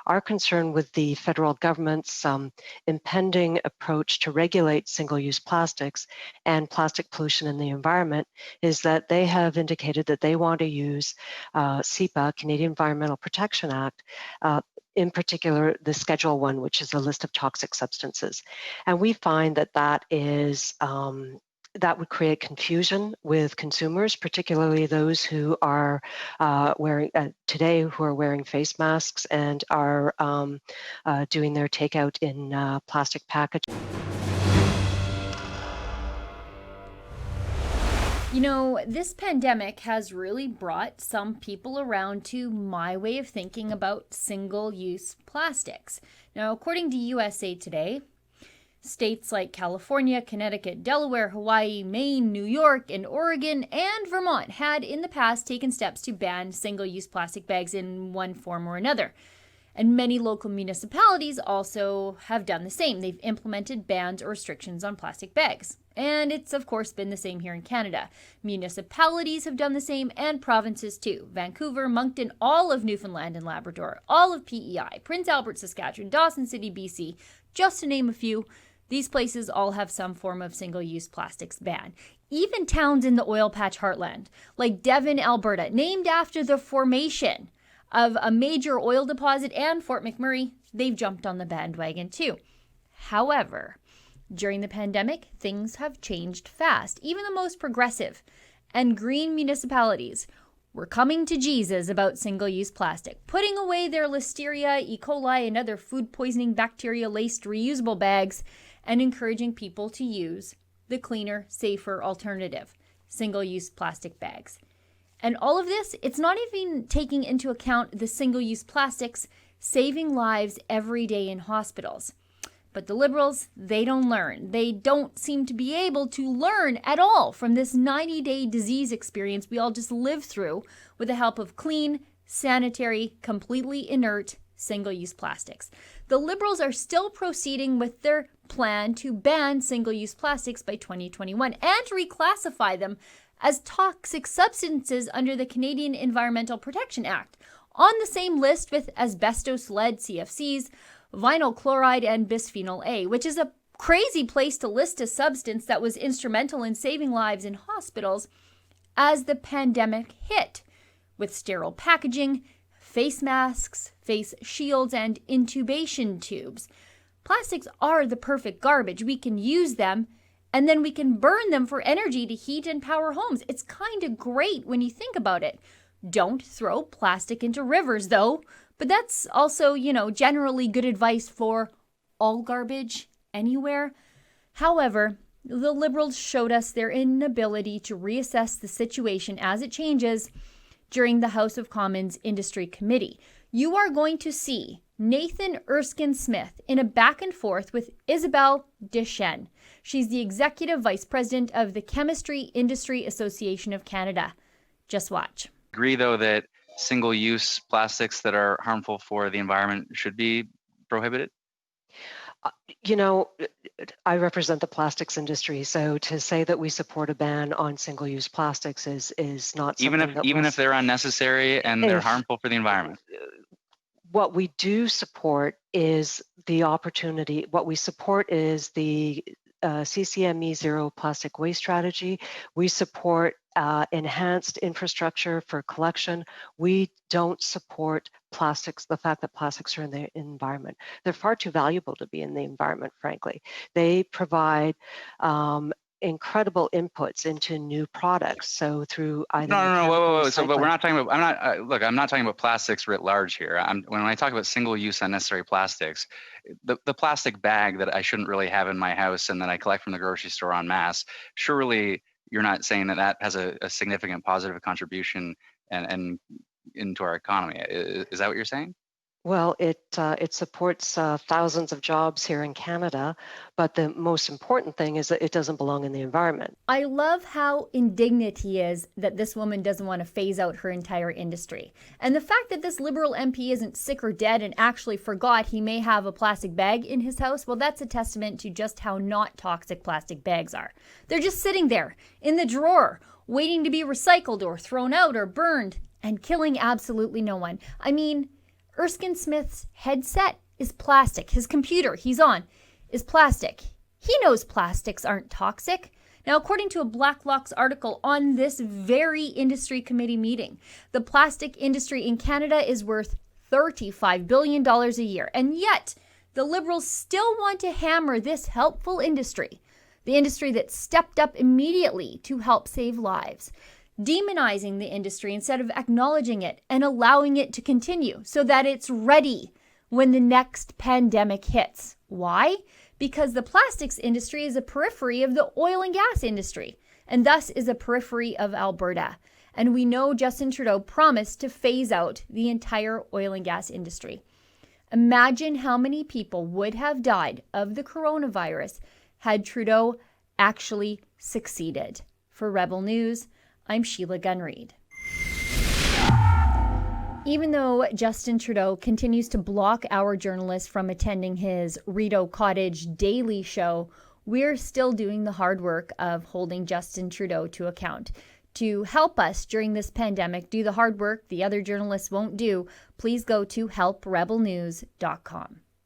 our concern with the federal government's impending approach to regulate single-use plastics and plastic pollution in the environment is that they have indicated that they want to use CEPA, Canadian Environmental Protection Act, in particular the Schedule 1, which is a list of toxic substances. And we find that that is that would create confusion with consumers, particularly those who are wearing today, who are wearing face masks and are doing their takeout in plastic packaging. You know, this pandemic has really brought some people around to my way of thinking about single-use plastics. Now, according to USA Today, states like California, Connecticut, Delaware, Hawaii, Maine, New York, and Oregon, and Vermont had in the past taken steps to ban single-use plastic bags in one form or another. And many local municipalities also have done the same. They've implemented bans or restrictions on plastic bags. And it's, of course, been the same here in Canada. Municipalities have done the same, and provinces too. Vancouver, Moncton, all of Newfoundland and Labrador, all of PEI, Prince Albert, Saskatchewan, Dawson City, BC, just to name a few. These places all have some form of single-use plastics ban. Even towns in the oil patch heartland, like Devon, Alberta, named after the formation of a major oil deposit, and Fort McMurray, they've jumped on the bandwagon too. However, during the pandemic, things have changed fast. Even the most progressive and green municipalities were coming to Jesus about single-use plastic, putting away their Listeria, E. coli, and other food poisoning bacteria-laced reusable bags, and encouraging people to use the cleaner, safer alternative, single-use plastic bags. And all of this, it's not even taking into account the single-use plastics saving lives every day in hospitals. But the Liberals, they don't learn. They don't seem to be able to learn at all from this 90-day disease experience we all just lived through with the help of clean, sanitary, completely inert, single-use plastics. The Liberals are still proceeding with their plan to ban single-use plastics by 2021 and reclassify them as toxic substances under the Canadian Environmental Protection Act, on the same list with asbestos, lead, CFCs, vinyl chloride, and bisphenol A, which is a crazy place to list a substance that was instrumental in saving lives in hospitals as the pandemic hit, with sterile packaging, face masks, face shields, and intubation tubes. Plastics are the perfect garbage. We can use them, and then we can burn them for energy to heat and power homes. It's kind of great when you think about it. Don't throw plastic into rivers, though. But that's also, generally good advice for all garbage anywhere. However, the Liberals showed us their inability to reassess the situation as it changes during the House of Commons Industry Committee. You are going to see Nathan Erskine-Smith in a back and forth with Isabelle Deschênes. She's the Executive Vice President of the Chemistry Industry Association of Canada. Just watch. Agree, though, that single-use plastics that are harmful for the environment should be prohibited? I represent the plastics industry, so to say that we support a ban on single-use plastics is not something even if they're unnecessary and they're harmful for the environment. What we do support is the opportunity. What we support is the CCME Zero Plastic Waste Strategy. We support enhanced infrastructure for collection. We don't support plastics, the fact that plastics are in the environment. They're far too valuable to be in the environment, frankly. They provide incredible inputs into new products. So through either whoa. So, but we're not talking about. I'm not talking about plastics writ large here. When I talk about single-use unnecessary plastics, the plastic bag that I shouldn't really have in my house and that I collect from the grocery store en masse, surely you're not saying that has a significant positive contribution and into our economy. Is that what you're saying? Well, it supports thousands of jobs here in Canada, but the most important thing is that it doesn't belong in the environment. I love how indignant he is that this woman doesn't want to phase out her entire industry. And the fact that this Liberal MP isn't sick or dead and actually forgot he may have a plastic bag in his house, well, that's a testament to just how not toxic plastic bags are. They're just sitting there in the drawer, waiting to be recycled or thrown out or burned and killing absolutely no one. I mean, Erskine-Smith's headset is plastic. His computer he's on is plastic. He knows plastics aren't toxic. Now, according to a Blacklock's article on this very industry committee meeting, the plastic industry in Canada is worth $35 billion a year. And yet, the Liberals still want to hammer this helpful industry, the industry that stepped up immediately to help save lives, demonizing the industry instead of acknowledging it and allowing it to continue so that it's ready when the next pandemic hits. Why? Because the plastics industry is a periphery of the oil and gas industry, and thus is a periphery of Alberta. And we know Justin Trudeau promised to phase out the entire oil and gas industry. Imagine how many people would have died of the coronavirus had Trudeau actually succeeded. For Rebel News, I'm Sheila Gunn Reid. Even though Justin Trudeau continues to block our journalists from attending his Rideau Cottage daily show, we're still doing the hard work of holding Justin Trudeau to account. To help us during this pandemic do the hard work the other journalists won't do, please go to helprebelnews.com.